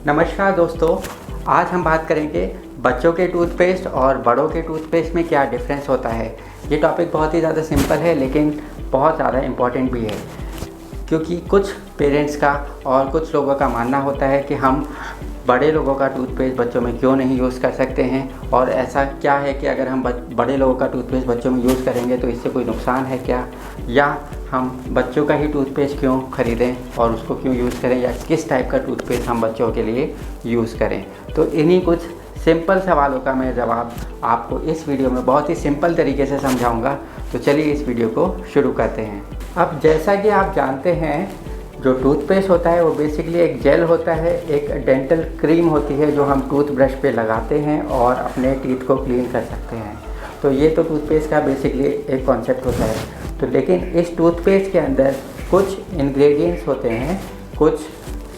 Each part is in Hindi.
नमस्कार दोस्तों, आज हम बात करेंगे बच्चों के टूथपेस्ट और बड़ों के टूथपेस्ट में क्या डिफरेंस होता है। ये टॉपिक बहुत ही ज़्यादा सिंपल है लेकिन बहुत ज़्यादा इम्पॉर्टेंट भी है, क्योंकि कुछ पेरेंट्स का और कुछ लोगों का मानना होता है कि हम बड़े लोगों का टूथपेस्ट बच्चों में क्यों नहीं यूज़ कर सकते हैं, और ऐसा क्या है कि अगर हम बड़े लोगों का टूथपेस्ट बच्चों में यूज़ करेंगे तो इससे कोई नुकसान है क्या, या हम बच्चों का ही टूथपेस्ट क्यों ख़रीदें और उसको क्यों यूज़ करें, या किस टाइप का टूथपेस्ट हम बच्चों के लिए यूज़ करें। तो इन्हीं कुछ सिंपल सवालों का मैं जवाब आपको इस वीडियो में बहुत ही सिंपल तरीके से समझाऊंगा। तो चलिए इस वीडियो को शुरू करते हैं। अब जैसा कि आप जानते हैं, जो टूथपेस्ट होता है वो बेसिकली एक जेल होता है, एक डेंटल क्रीम होती है जो हम टूथब्रश पे लगाते हैं और अपने टीथ को क्लीन कर सकते हैं। तो ये तो टूथपेस्ट का बेसिकली एक कॉन्सेप्ट होता है। तो लेकिन इस टूथपेस्ट के अंदर कुछ इंग्रेडिएंट्स होते हैं, कुछ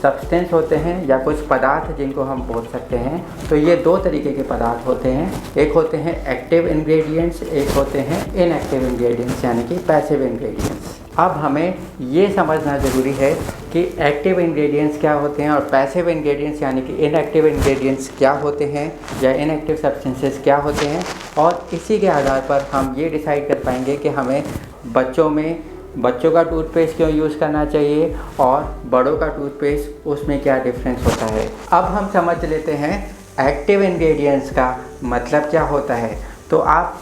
सब्सटेंस होते हैं या कुछ पदार्थ जिनको हम बोल सकते हैं। तो ये दो तरीके के पदार्थ होते हैं, एक होते हैं एक्टिव इंग्रेडिएंट्स, एक होते हैं इनएक्टिव इंग्रेडिएंट्स यानी कि पैसिव इंग्रेडिएंट्स। अब हमें ये समझना ज़रूरी है कि एक्टिव इंग्रेडिएंट्स क्या होते हैं और पैसिव इंग्रेडिएंट्स यानी कि इनएक्टिव इंग्रेडिएंट्स क्या होते हैं या इनएक्टिव सब्सटेंसेस क्या होते हैं, और इसी के आधार पर हम ये डिसाइड कर पाएंगे कि हमें बच्चों का टूथपेस्ट क्यों यूज़ करना चाहिए और बड़ों का टूथपेस्ट उसमें क्या डिफरेंस होता है। अब हम समझ लेते हैं एक्टिव इंग्रेडिएंट्स का मतलब क्या होता है। तो आप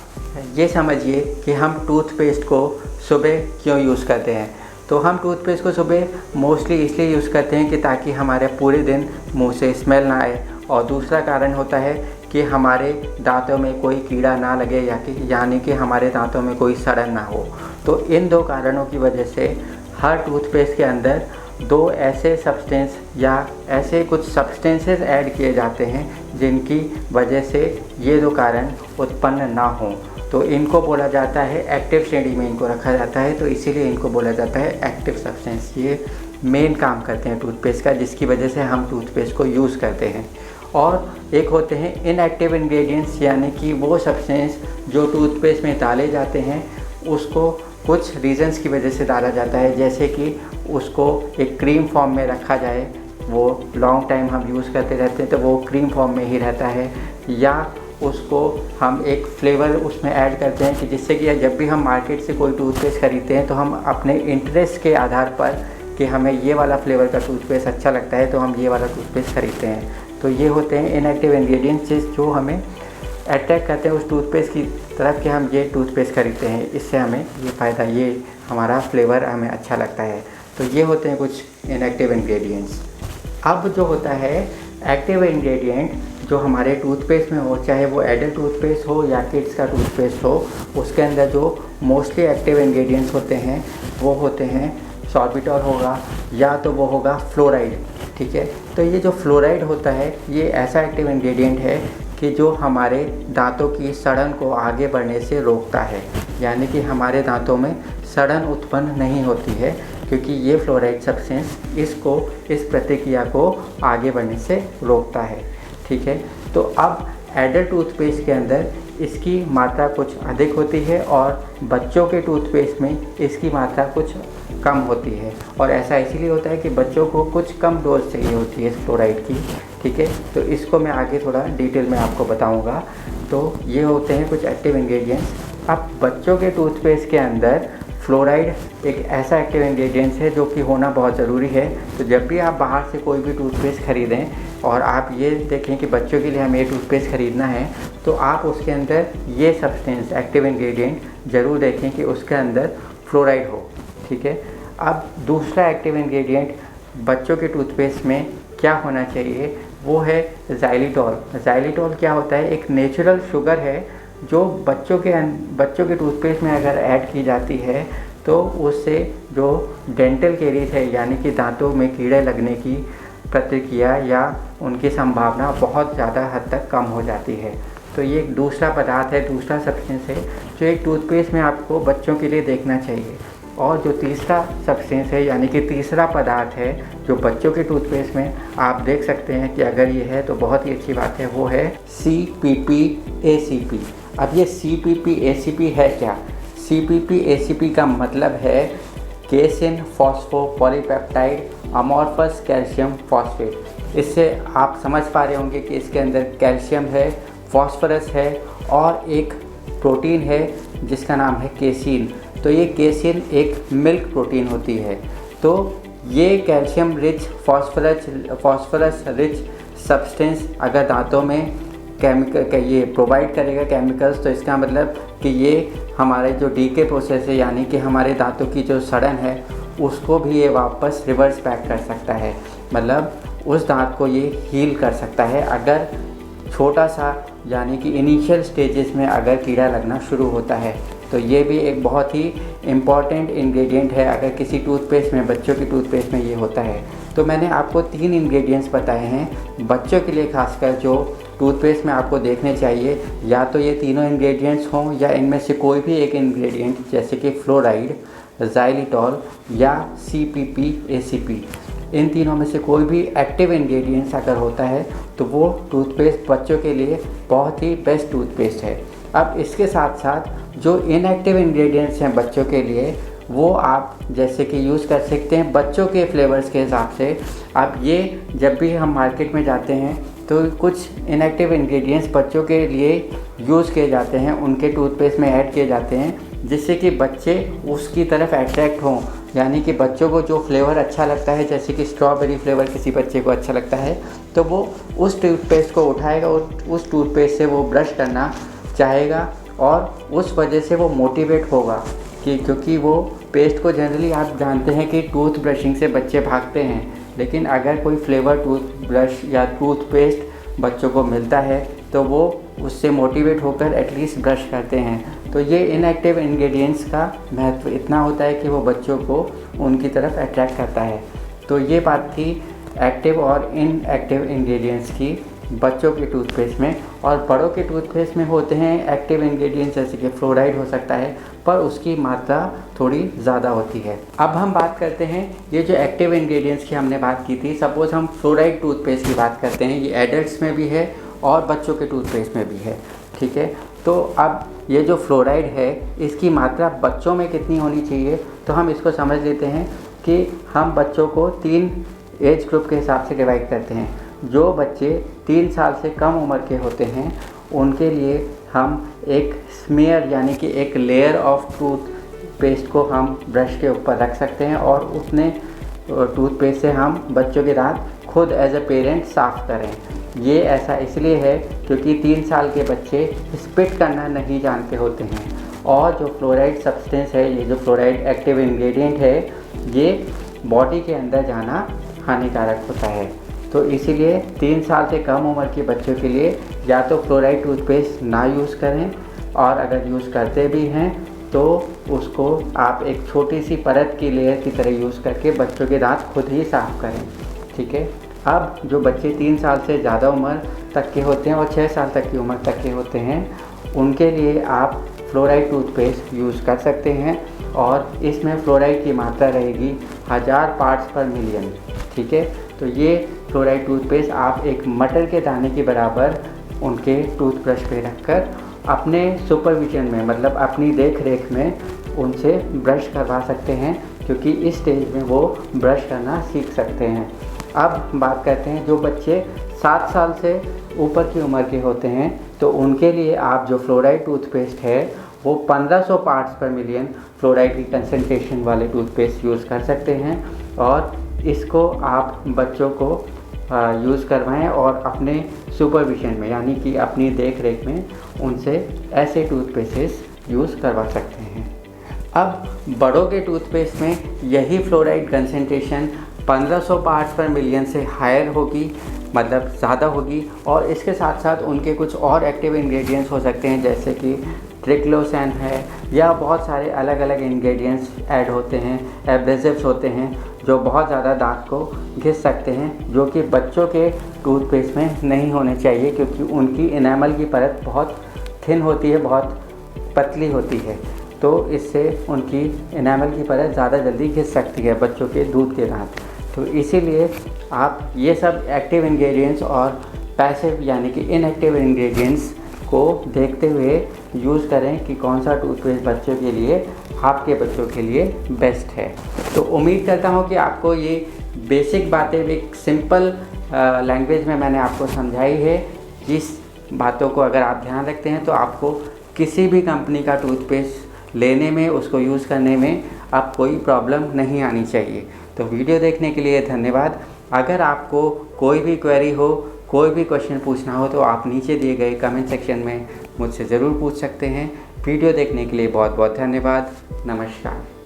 ये समझिए कि हम टूथपेस्ट को सुबह क्यों यूज़ करते हैं। तो हम टूथपेस्ट को सुबह मोस्टली इसलिए यूज़ करते हैं कि ताकि हमारे पूरे दिन मुंह से स्मेल ना आए, और दूसरा कारण होता है कि हमारे दांतों में कोई कीड़ा ना लगे यानी कि हमारे दांतों में कोई सड़न ना हो। तो इन दो कारणों की वजह से हर टूथपेस्ट के अंदर दो ऐसे सब्सटेंस या ऐसे कुछ सब्सटेंसेस ऐड किए जाते हैं जिनकी वजह से ये दो कारण उत्पन्न ना हों। तो इनको बोला जाता है, एक्टिव श्रेणी में इनको रखा जाता है, तो इसीलिए इनको बोला जाता है एक्टिव सब्सटेंस। ये मेन काम करते हैं टूथपेस्ट का, जिसकी वजह से हम टूथपेस्ट को यूज़ करते हैं। और एक होते हैं इनएक्टिव इंग्रेडिएंट्स यानी कि वो सब्सटेंस जो टूथपेस्ट में डाले जाते हैं, उसको कुछ रीज़न्स की वजह से डाला जाता है, जैसे कि उसको एक क्रीम फॉर्म में रखा जाए, वो लॉन्ग टाइम हम यूज़ करते रहते हैं तो वो क्रीम फॉर्म में ही रहता है, या उसको हम एक फ्लेवर उसमें ऐड करते हैं कि जिससे कि जब भी हम मार्केट से कोई टूथपेस्ट खरीदते हैं तो हम अपने इंटरेस्ट के आधार पर कि हमें ये वाला फ्लेवर का टूथपेस्ट अच्छा लगता है तो हम ये वाला टूथपेस्ट खरीदते हैं। तो ये होते हैं इनएक्टिव इंग्रेडिएंट्स जो हमें अट्रैक्ट करते हैं उस टूथपेस्ट की तरफ कि हम ये टूथपेस्ट खरीदते हैं, इससे हमें ये फ़ायदा, ये हमारा फ्लेवर हमें अच्छा लगता है। तो ये होते हैं कुछ इनएक्टिव इंग्रेडिएंट्स। अब जो होता है एक्टिव इंग्रेडिएंट जो हमारे टूथपेस्ट में हो, चाहे वो एडल्ट टूथपेस्ट हो या किड्स का टूथपेस्ट हो, उसके अंदर जो मोस्टली एक्टिव इंग्रेडिएंट्स होते हैं वो होते हैं सॉर्बिटॉल होगा या तो वो होगा फ्लोराइड। ठीक है, तो ये जो फ्लोराइड होता है ये ऐसा एक्टिव इंग्रेडिएंट है कि जो हमारे दांतों की सड़न को आगे बढ़ने से रोकता है, यानी कि हमारे दांतों में सड़न उत्पन्न नहीं होती है, क्योंकि ये फ्लोराइड सब्सटेंस इस प्रतिक्रिया को आगे बढ़ने से रोकता है। ठीक है, तो अब एडल्ट टूथपेस्ट के अंदर इसकी मात्रा कुछ अधिक होती है और बच्चों के टूथपेस्ट में इसकी मात्रा कुछ कम होती है, और ऐसा इसीलिए होता है कि बच्चों को कुछ कम डोज चाहिए होती है फ्लोराइड की। ठीक है, तो इसको मैं आगे थोड़ा डिटेल में आपको बताऊंगा। तो ये होते हैं कुछ एक्टिव इंग्रेडिएंट्स। अब बच्चों के टूथपेस्ट के अंदर फ्लोराइड एक ऐसा एक्टिव इंग्रेडिएंट्स है जो कि होना बहुत ज़रूरी है। तो जब भी आप बाहर से कोई भी टूथपेस्ट ख़रीदें और आप ये देखें कि बच्चों के लिए हमें ये टूथपेस्ट ख़रीदना है, तो आप उसके अंदर ये सब्सटेंस एक्टिव इंग्रेडिएंट ज़रूर देखें कि उसके अंदर फ्लोराइड हो। ठीक है, अब दूसरा एक्टिव इंग्रेडिएंट बच्चों के टूथपेस्ट में क्या होना चाहिए वो है ज़ाइलिटॉल। ज़ाइलिटॉल क्या होता है, एक नेचुरल शुगर है जो बच्चों के टूथपेस्ट में अगर ऐड की जाती है तो उससे जो डेंटल कैरीज है यानी कि दांतों में कीड़े लगने की प्रतिक्रिया या उनकी संभावना बहुत ज़्यादा हद तक कम हो जाती है। तो ये एक दूसरा पदार्थ है, दूसरा सब्सटेंस है जो एक टूथपेस्ट में आपको बच्चों के लिए देखना चाहिए। और जो तीसरा सब्सटेंस है यानी कि तीसरा पदार्थ है जो बच्चों के टूथपेस्ट में आप देख सकते हैं कि अगर ये है तो बहुत ही अच्छी बात है, वो है CPP-ACP। अब ये CPP-ACP है क्या? CPP-ACP का मतलब है केसिन फॉस्फोपॉलीपेप्टाइड अमॉर्फस कैल्शियम फॉस्फेट। इससे आप समझ पा रहे होंगे कि इसके अंदर कैल्शियम है, फॉस्फोरस है और एक प्रोटीन है जिसका नाम है केसिन। तो ये केसिन एक मिल्क प्रोटीन होती है। तो ये calcium rich phosphorus rich substance अगर दांतों में ये प्रोवाइड करेगा केमिकल्स, तो इसका मतलब कि ये हमारे जो डीके प्रोसेस है, यानी कि हमारे दांतों की जो सड़न है उसको भी ये वापस रिवर्स बैक कर सकता है। मतलब उस दांत को ये हील कर सकता है अगर छोटा सा, यानी कि इनिशियल स्टेजेस में अगर कीड़ा लगना शुरू होता है। तो ये भी एक बहुत ही इम्पॉर्टेंट इंग्रेडिएंट है अगर किसी टूथपेस्ट में, बच्चों की टूथपेस्ट में ये होता है। तो मैंने आपको 3 इंग्रेडिएंट्स बताए हैं बच्चों के लिए, खासकर जो टूथपेस्ट में आपको देखने चाहिए। या तो ये तीनों इंग्रेडिएंट्स हों या इनमें से कोई भी एक इंग्रेडिएंट, जैसे कि फ्लोराइड, ज़ाइलिटॉल या CPP ACP, इन तीनों में से कोई भी एक्टिव इंग्रेडिएंट्स अगर होता है तो वो टूथपेस्ट बच्चों के लिए बहुत ही बेस्ट टूथपेस्ट है। अब इसके साथ साथ जो इनएक्टिव इंग्रेडिएंट्स हैं बच्चों के लिए, वो आप जैसे कि यूज़ कर सकते हैं बच्चों के फ्लेवर्स के हिसाब से। अब ये जब भी हम मार्केट में जाते हैं तो कुछ इनएक्टिव इंग्रेडिएंट्स बच्चों के लिए यूज़ किए जाते हैं, उनके टूथपेस्ट में ऐड किए जाते हैं, जिससे कि बच्चे उसकी तरफ अट्रैक्ट हों। यानी कि बच्चों को जो फ्लेवर अच्छा लगता है, जैसे कि स्ट्रॉबेरी फ्लेवर किसी बच्चे को अच्छा लगता है, तो वो उस टूथपेस्ट को उठाएगा और उस टूथपेस्ट से वो ब्रश करना चाहेगा और उस वजह से वो मोटिवेट होगा क्योंकि वो पेस्ट को जनरली आप जानते हैं कि टूथ ब्रशिंग से बच्चे भागते हैं, लेकिन अगर कोई फ्लेवर टूथ ब्रश या टूथपेस्ट बच्चों को मिलता है तो वो उससे मोटिवेट होकर एटलीस्ट ब्रश करते हैं। तो ये इनएक्टिव इंग्रेडिएंट्स का महत्व इतना होता है कि वो बच्चों को उनकी तरफ अट्रैक्ट करता है। तो ये बात थी एक्टिव और इनएक्टिव इंग्रेडिएंट्स की बच्चों के टूथपेस्ट में। और बड़ों के टूथपेस्ट में होते हैं एक्टिव इंग्रेडिएंट्स, जैसे कि फ्लोराइड हो सकता है, पर उसकी मात्रा थोड़ी ज़्यादा होती है। अब हम बात करते हैं ये जो एक्टिव इंग्रेडिएंट्स की हमने बात की थी, सपोज़ हम फ्लोराइड टूथपेस्ट की बात करते हैं। ये एडल्ट्स में भी है और बच्चों के टूथपेस्ट में भी है, ठीक है। तो अब ये जो फ्लोराइड है इसकी मात्रा बच्चों में कितनी होनी चाहिए, तो हम इसको समझ लेते हैं कि हम बच्चों को 3 एज ग्रुप के हिसाब से डिवाइड करते हैं। जो बच्चे 3 साल से कम उम्र के होते हैं उनके लिए हम एक स्मेयर, यानी कि एक लेयर ऑफ टूथपेस्ट को हम ब्रश के ऊपर रख सकते हैं और उतने टूथपेस्ट से हम बच्चों के दांत खुद एज ए पेरेंट साफ़ करें। ये ऐसा इसलिए है क्योंकि 3 साल के बच्चे स्पिट करना नहीं जानते होते हैं और जो फ्लोराइड सब्सटेंस है, ये जो फ्लोराइड एक्टिव इंग्रेडिएंट है, ये बॉडी के अंदर जाना हानिकारक होता है। तो इसीलिए 3 साल से कम उम्र के बच्चों के लिए या तो फ्लोराइड टूथपेस्ट ना यूज़ करें, और अगर यूज़ करते भी हैं तो उसको आप एक छोटी सी परत की लेयर की तरह यूज़ करके बच्चों के दांत खुद ही साफ़ करें, ठीक है। अब जो बच्चे 3 साल से ज़्यादा उम्र तक के होते हैं और 6 साल तक की उम्र तक के होते हैं, उनके लिए आप फ्लोराइड टूथपेस्ट यूज़ कर सकते हैं और इसमें फ्लोराइड की मात्रा रहेगी 1000 पार्ट्स पर मिलियन, ठीक है। तो ये फ्लोराइड टूथपेस्ट आप एक मटर के दाने के बराबर उनके टूथब्रश पे रखकर अपने सुपरविजन में, मतलब अपनी देख रेख में उनसे ब्रश करवा सकते हैं, क्योंकि इस स्टेज में वो ब्रश करना सीख सकते हैं। अब बात करते हैं जो बच्चे 7 साल से ऊपर की उम्र के होते हैं, तो उनके लिए आप जो फ्लोराइड टूथपेस्ट है वो 1500 पार्ट्स पर मिलियन फ्लोराइड की कंसंट्रेशन वाले टूथपेस्ट यूज़ कर सकते हैं और इसको आप बच्चों को यूज़ करवाएं और अपने सुपरविजन में, यानी कि अपनी देख रेख में उनसे ऐसे टूथपेस्ट यूज़ करवा सकते हैं। अब बड़ों के टूथपेस्ट में यही फ्लोराइड कंसंट्रेशन 1500 पार्ट्स पर मिलियन से हायर होगी, मतलब ज़्यादा होगी, और इसके साथ साथ उनके कुछ और एक्टिव इंग्रेडिएंट्स हो सकते हैं, जैसे कि ट्रिक्लोसन है या बहुत सारे अलग अलग इंग्रेडिएंट्स ऐड होते हैं, एब्रेसिव्स होते हैं जो बहुत ज़्यादा दांत को घिस सकते हैं, जो कि बच्चों के टूथपेस्ट में नहीं होने चाहिए, क्योंकि उनकी इनेमल की परत बहुत थिन होती है, बहुत पतली होती है, तो इससे उनकी इनेमल की परत ज़्यादा जल्दी घिस सकती है बच्चों के दूध के दांत। तो इसीलिए आप ये सब एक्टिव इंग्रेडिएंट्स और पैसिव यानी कि इनएक्टिव इंग्रेडिएंट्स को देखते हुए यूज़ करें कि कौन सा टूथपेस्ट बच्चों के लिए, आपके बच्चों के लिए बेस्ट है। तो उम्मीद करता हूँ कि आपको ये बेसिक बातें एक सिंपल लैंग्वेज में मैंने आपको समझाई है। जिस बातों को अगर आप ध्यान रखते हैं तो आपको किसी भी कंपनी का टूथपेस्ट लेने में, उसको यूज़ करने में अब कोई प्रॉब्लम नहीं आनी चाहिए। तो वीडियो देखने के लिए धन्यवाद। अगर आपको कोई भी क्वेरी हो, कोई भी क्वेश्चन पूछना हो तो आप नीचे दिए गए कमेंट सेक्शन में मुझसे ज़रूर पूछ सकते हैं। वीडियो देखने के लिए बहुत बहुत धन्यवाद। नमस्कार।